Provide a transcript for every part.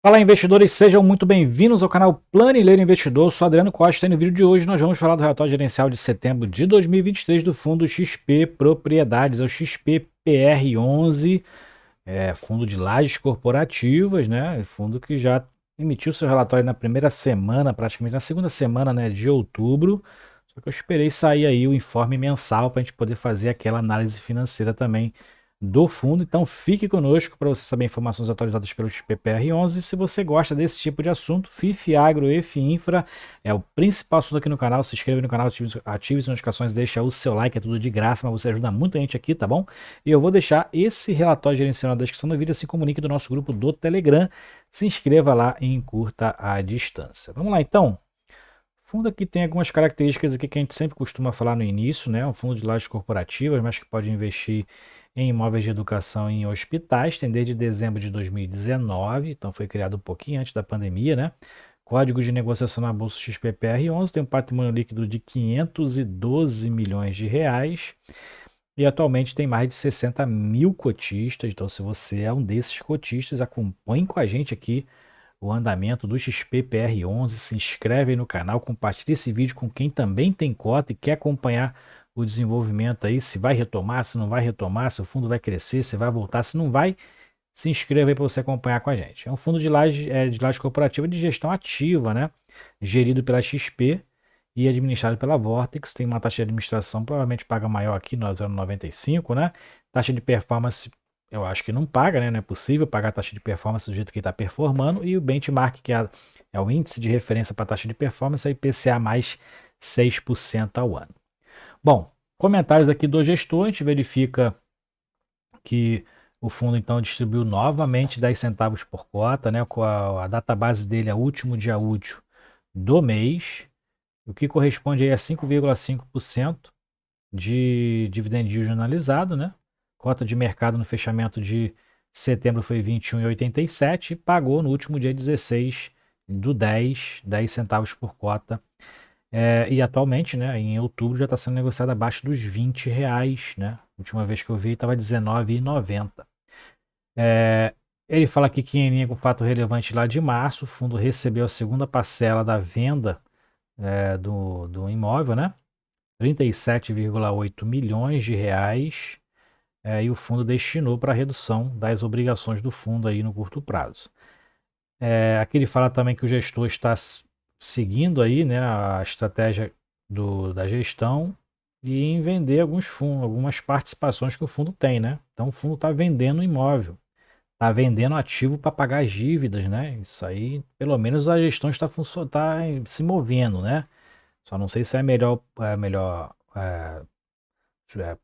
Fala, investidores, sejam muito bem-vindos ao canal Planileiro Investidor. Eu sou Adriano Costa e no vídeo de hoje nós vamos falar do relatório gerencial de setembro de 2023 do fundo XP Propriedades, é o XPPR11, fundo de lajes corporativas, né? Fundo que já emitiu seu relatório na primeira semana, praticamente na segunda semana, né, de outubro. Só que eu esperei sair aí o informe mensal para a gente poder fazer aquela análise financeira também do fundo. Então fique conosco para você saber informações atualizadas pelo XPPR11. Se você gosta desse tipo de assunto, FIF Agro e Infra é o principal assunto aqui no canal. Se inscreva no canal, ative as notificações, deixa o seu like, é tudo de graça, mas você ajuda muita gente aqui, tá bom? E eu vou deixar esse relatório gerencial na descrição do vídeo, assim como o link do nosso grupo do Telegram. Se inscreva lá e encurta a distância. Vamos lá então. O fundo aqui tem algumas características aqui que a gente sempre costuma falar no início, né? Um fundo de lajes corporativas, mas que pode investir em imóveis de educação e em hospitais, tem desde dezembro de 2019, então foi criado um pouquinho antes da pandemia, né? Código de negociação na Bolsa XPPR11 tem um patrimônio líquido de 512 milhões de reais e atualmente tem mais de 60 mil cotistas, então se você é um desses cotistas, acompanhe com a gente aqui o andamento do XPPR11, se inscreve aí no canal, compartilha esse vídeo com quem também tem cota e quer acompanhar o desenvolvimento aí, se vai retomar, se não vai retomar, se o fundo vai crescer, se vai voltar, se não vai, se inscreva aí para você acompanhar com a gente. É um fundo de laje corporativa de gestão ativa, né? Gerido pela XP e administrado pela Vortex, tem uma taxa de administração provavelmente paga maior aqui, no 0,95, né? Taxa de performance eu acho que não paga, né? Não é possível pagar a taxa de performance do jeito que está performando. E o benchmark, que é o índice de referência para a taxa de performance, é IPCA mais 6% ao ano. Bom, comentários aqui do gestor, a gente verifica que o fundo então distribuiu novamente 10 centavos por cota, né? Com a database dele é o último dia útil do mês, o que corresponde aí a 5,5% de dividend yield analisado, né? Cota de mercado no fechamento de setembro foi 21,87 e pagou no último dia 16 do 10 centavos por cota. E atualmente, né, em outubro já está sendo negociado abaixo dos R$ 20, né? Última vez que eu vi estava R$19,90. Ele fala aqui que em linha com fato relevante lá de março, o fundo recebeu a segunda parcela da venda do imóvel, né? 37,8 milhões de reais, e o fundo destinou para a redução das obrigações do fundo aí no curto prazo. Aqui ele fala também que o gestor está seguindo aí, né, a estratégia da gestão e em vender alguns fundos, algumas participações que o fundo tem, né? Então o fundo está vendendo imóvel, está vendendo ativo para pagar as dívidas, né? Isso aí, pelo menos a gestão está se movendo, né? Só não sei se é a melhor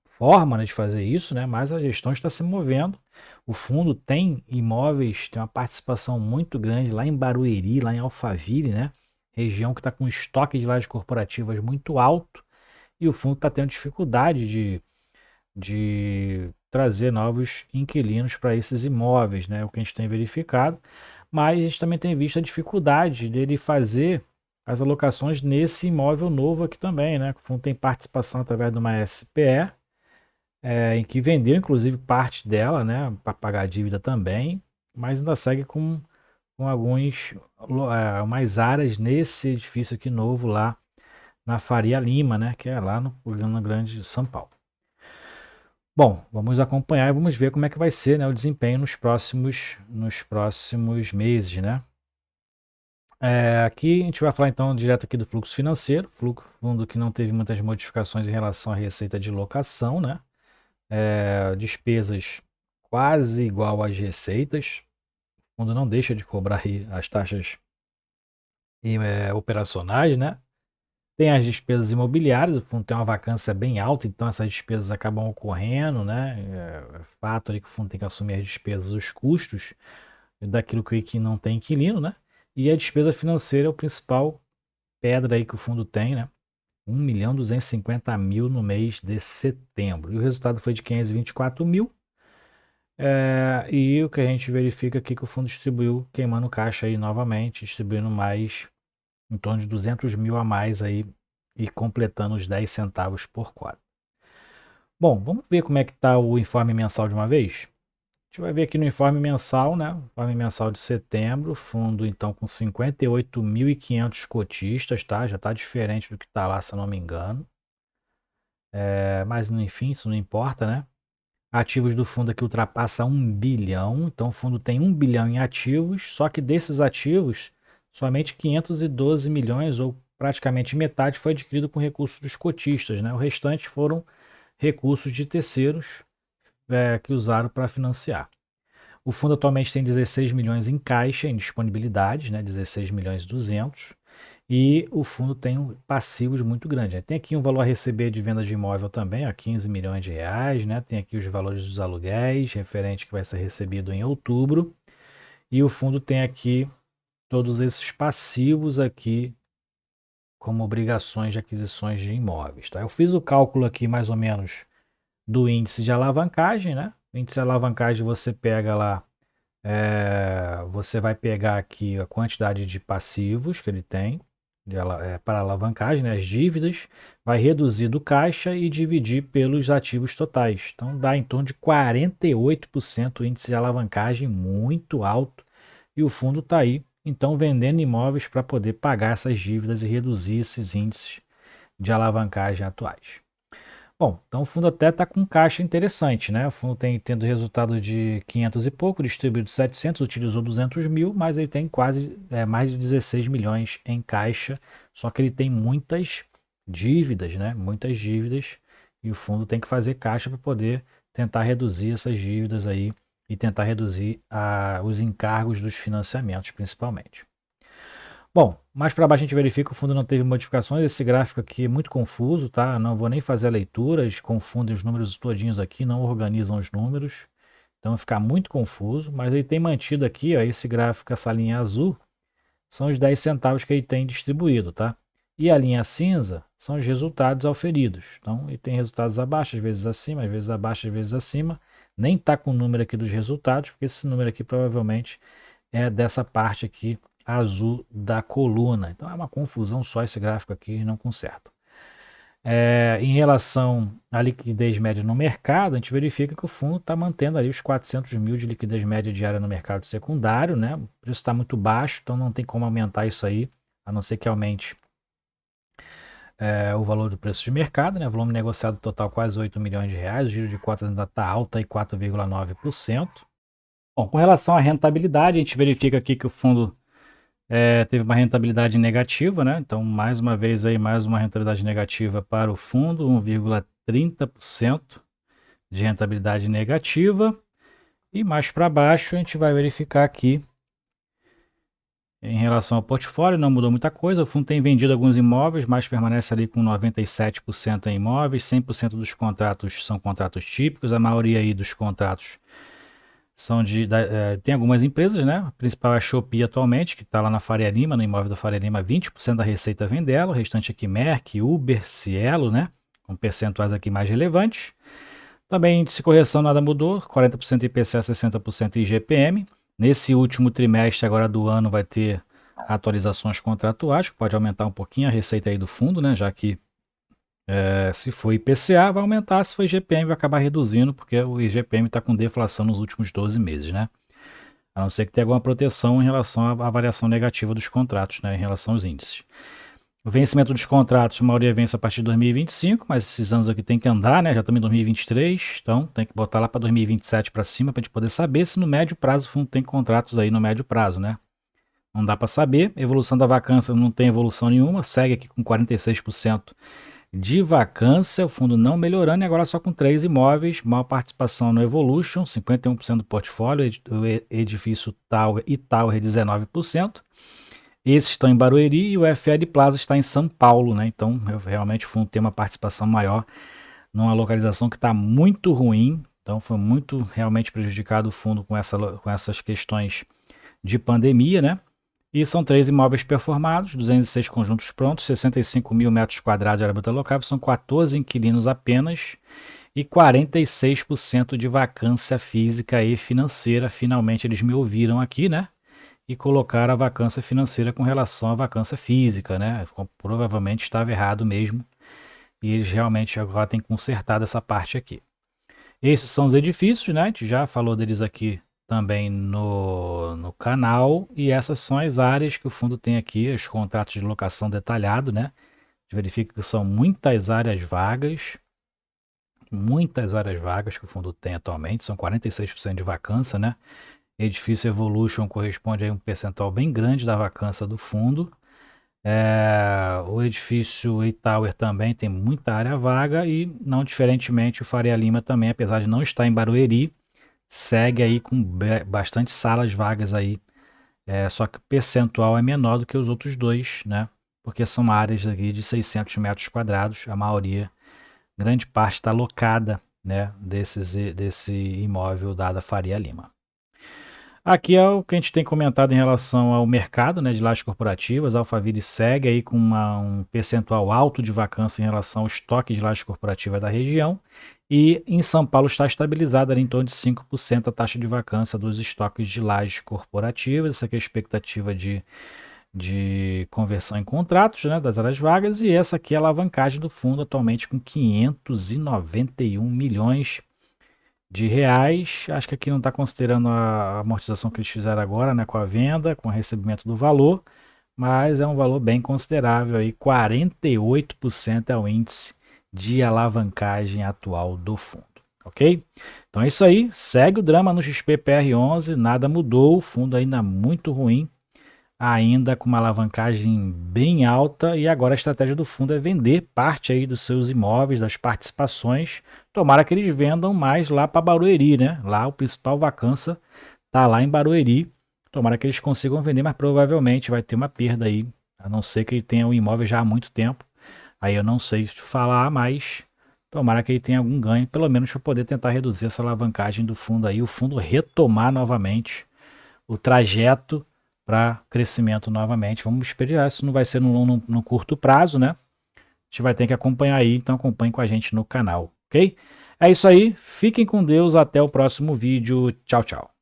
forma, né, de fazer isso, né? Mas a gestão está se movendo. O fundo tem imóveis, tem uma participação muito grande lá em Barueri, lá em Alphaville, né? Região que está com estoque de lajes corporativas muito alto e o fundo está tendo dificuldade de trazer novos inquilinos para esses imóveis, né? O que a gente tem verificado, mas a gente também tem visto a dificuldade dele fazer as alocações nesse imóvel novo aqui também, né? O fundo tem participação através de uma SPE, em que vendeu inclusive parte dela, né, para pagar a dívida também, mas ainda segue com mais áreas nesse edifício aqui novo lá na Faria Lima, né, que é lá no Grande São Paulo. Bom, vamos acompanhar e vamos ver como é que vai ser, né, o desempenho nos próximos meses, né. Aqui a gente vai falar então direto aqui do fluxo financeiro, fundo que não teve muitas modificações em relação à receita de locação, né. Despesas quase igual às receitas. O fundo não deixa de cobrar aí as taxas operacionais, né? Tem as despesas imobiliárias, o fundo tem uma vacância bem alta, então essas despesas acabam ocorrendo, né? É fato ali que o fundo tem que assumir as despesas, os custos daquilo que não tem inquilino, né? E a despesa financeira é o principal pedra aí que o fundo tem, né? 1.250.000 no mês de setembro. E o resultado foi de 524 mil. E o que a gente verifica aqui que o fundo distribuiu, queimando caixa aí novamente, distribuindo mais, em torno de 200 mil a mais aí e completando os 10 centavos por cota. Bom, vamos ver como é que está o informe mensal de uma vez? gente vai ver aqui no informe mensal, né? Informe mensal de setembro, fundo então com 58.500 cotistas, tá? Já está diferente do que está lá, se eu não me engano. Mas enfim, isso não importa, né? Ativos do fundo aqui ultrapassa 1 bilhão, então o fundo tem 1 bilhão em ativos, só que desses ativos, somente 512 milhões, ou praticamente metade, foi adquirido com recursos dos cotistas, né? O restante foram recursos de terceiros que usaram para financiar. O fundo atualmente tem 16 milhões em caixa, em disponibilidade, né? 16 milhões e 200. E o fundo tem passivos muito grandes. Tem aqui um valor a receber de venda de imóvel também, ó, 15 milhões de reais, né? Tem aqui os valores dos aluguéis, referente que vai ser recebido em outubro. E o fundo tem aqui todos esses passivos aqui como obrigações de aquisições de imóveis, tá? Eu fiz o cálculo aqui mais ou menos do índice de alavancagem, né? O índice de alavancagem você pega lá, você vai pegar aqui a quantidade de passivos que ele tem para alavancagem, né, as dívidas, vai reduzir do caixa e dividir pelos ativos totais. Então dá em torno de 48% o índice de alavancagem, muito alto, e o fundo está aí, então, vendendo imóveis para poder pagar essas dívidas e reduzir esses índices de alavancagem atuais. Bom, então o fundo até está com caixa interessante, né? O fundo tem tendo resultado de 500 e pouco, distribuído 700, utilizou 200 mil, mas ele tem quase mais de 16 milhões em caixa, só que ele tem muitas dívidas, né? Muitas dívidas, e o fundo tem que fazer caixa para poder tentar reduzir essas dívidas aí e tentar reduzir os encargos dos financiamentos, principalmente. Bom, mais para baixo a gente verifica que o fundo não teve modificações. Esse gráfico aqui é muito confuso, tá? Não vou nem fazer a leitura, eles confundem os números todinhos aqui, não organizam os números. Então fica muito confuso, mas ele tem mantido aqui, ó, esse gráfico, essa linha azul, são os 10 centavos que ele tem distribuído, tá? E a linha cinza são os resultados auferidos. Então ele tem resultados abaixo, às vezes acima, às vezes abaixo, às vezes acima. Nem está com o número aqui dos resultados, porque esse número aqui provavelmente é dessa parte aqui azul da coluna. Então é uma confusão só esse gráfico aqui, não conserta. Em relação à liquidez média no mercado, a gente verifica que o fundo está mantendo ali os 400 mil de liquidez média diária no mercado secundário, né? O preço está muito baixo, então não tem como aumentar isso aí, a não ser que aumente o valor do preço de mercado, né? Volume negociado total quase 8 milhões de reais, o giro de cotas ainda está alto, aí 4,9%. Bom, com relação à rentabilidade, a gente verifica aqui que o fundo teve uma rentabilidade negativa, né? Então, mais uma vez aí, mais uma rentabilidade negativa para o fundo, 1,30% de rentabilidade negativa. E mais para baixo, a gente vai verificar aqui, em relação ao portfólio, não mudou muita coisa. O fundo tem vendido alguns imóveis, mas permanece ali com 97% em imóveis, 100% dos contratos são contratos típicos, a maioria aí dos contratos são tem algumas empresas, né? A principal é a Shopee atualmente, que está lá na Faria Lima, no imóvel da Faria Lima, 20% da receita vem dela, o restante aqui Merck, Uber, Cielo, né? Com percentuais aqui mais relevantes. Também índice de correção nada mudou, 40% IPCA, 60% IGPM. Nesse último trimestre agora do ano vai ter atualizações contratuais, que pode aumentar um pouquinho a receita aí do fundo, né? Já que se for IPCA vai aumentar, se for IGPM vai acabar reduzindo, porque o IGPM está com deflação nos últimos 12 meses, né? A não ser que tenha alguma proteção em relação à variação negativa dos contratos, né? Em relação aos índices. O vencimento dos contratos, a maioria vence a partir de 2025, mas esses anos aqui tem que andar, né? Já estamos em 2023, então tem que botar lá para 2027 para cima para a gente poder saber se no médio prazo o fundo tem contratos aí no médio prazo, né? Não dá para saber. Evolução da vacância não tem evolução nenhuma, segue aqui com 46% de vacância, o fundo não melhorando e agora só com 3 imóveis, maior participação no Evolution, 51% do portfólio, o edifício Tower e Tower 19%. Esses estão em Barueri e o FL Plaza está em São Paulo, né? Então, realmente o fundo tem uma participação maior numa localização que está muito ruim. Então, foi muito realmente prejudicado o fundo com essas questões de pandemia, né? E são 3 imóveis performados, 206 conjuntos prontos, 65 mil metros quadrados de área bruta locável, são 14 inquilinos apenas e 46% de vacância física e financeira. Finalmente eles me ouviram aqui, né? E colocar a vacância financeira com relação à vacância física, né? Provavelmente estava errado mesmo e eles realmente agora têm consertado essa parte aqui. Esses são os edifícios, né? A gente já falou deles aqui também no canal. E essas são as áreas que o fundo tem aqui, os contratos de locação detalhado, né? A gente verifica que são muitas áreas vagas que o fundo tem atualmente, são 46% de vacância, né? Edifício Evolution corresponde a um percentual bem grande da vacância do fundo. O edifício E-Tower também tem muita área vaga e, não diferentemente, o Faria Lima também, apesar de não estar em Barueri, segue aí com bastante salas vagas aí, só que o percentual é menor do que os outros dois, né? Porque são áreas aqui de 600 metros quadrados, a maioria, grande parte está locada, né, desse imóvel da Faria Lima. Aqui é o que a gente tem comentado em relação ao mercado, né, de lajes corporativas. A Alphaville segue aí com um percentual alto de vacância em relação ao estoque de lajes corporativas da região. E em São Paulo está estabilizada ali em torno de 5% a taxa de vacância dos estoques de lajes corporativas. Essa aqui é a expectativa de conversão em contratos, né, das áreas vagas. E essa aqui é a alavancagem do fundo atualmente com 591 milhões de reais. Acho que aqui não está considerando a amortização que eles fizeram agora, né, com a venda, com o recebimento do valor, mas é um valor bem considerável aí, 48% é o índice de alavancagem atual do fundo, ok? Então é isso aí, segue o drama no XPPR11, nada mudou, o fundo ainda muito ruim, ainda com uma alavancagem bem alta, e agora a estratégia do fundo é vender parte aí dos seus imóveis, das participações. Tomara que eles vendam mais lá para Barueri, né? Lá o principal vacância tá lá em Barueri. Tomara que eles consigam vender, mas provavelmente vai ter uma perda aí, a não ser que ele tenha o imóvel já há muito tempo. Aí eu não sei te falar, mas tomara que ele tenha algum ganho, pelo menos para poder tentar reduzir essa alavancagem do fundo aí, o fundo retomar novamente o trajeto para crescimento novamente. Vamos esperar, isso não vai ser no curto prazo, né? A gente vai ter que acompanhar aí, então acompanhe com a gente no canal, ok? É isso aí, fiquem com Deus, até o próximo vídeo, tchau, tchau.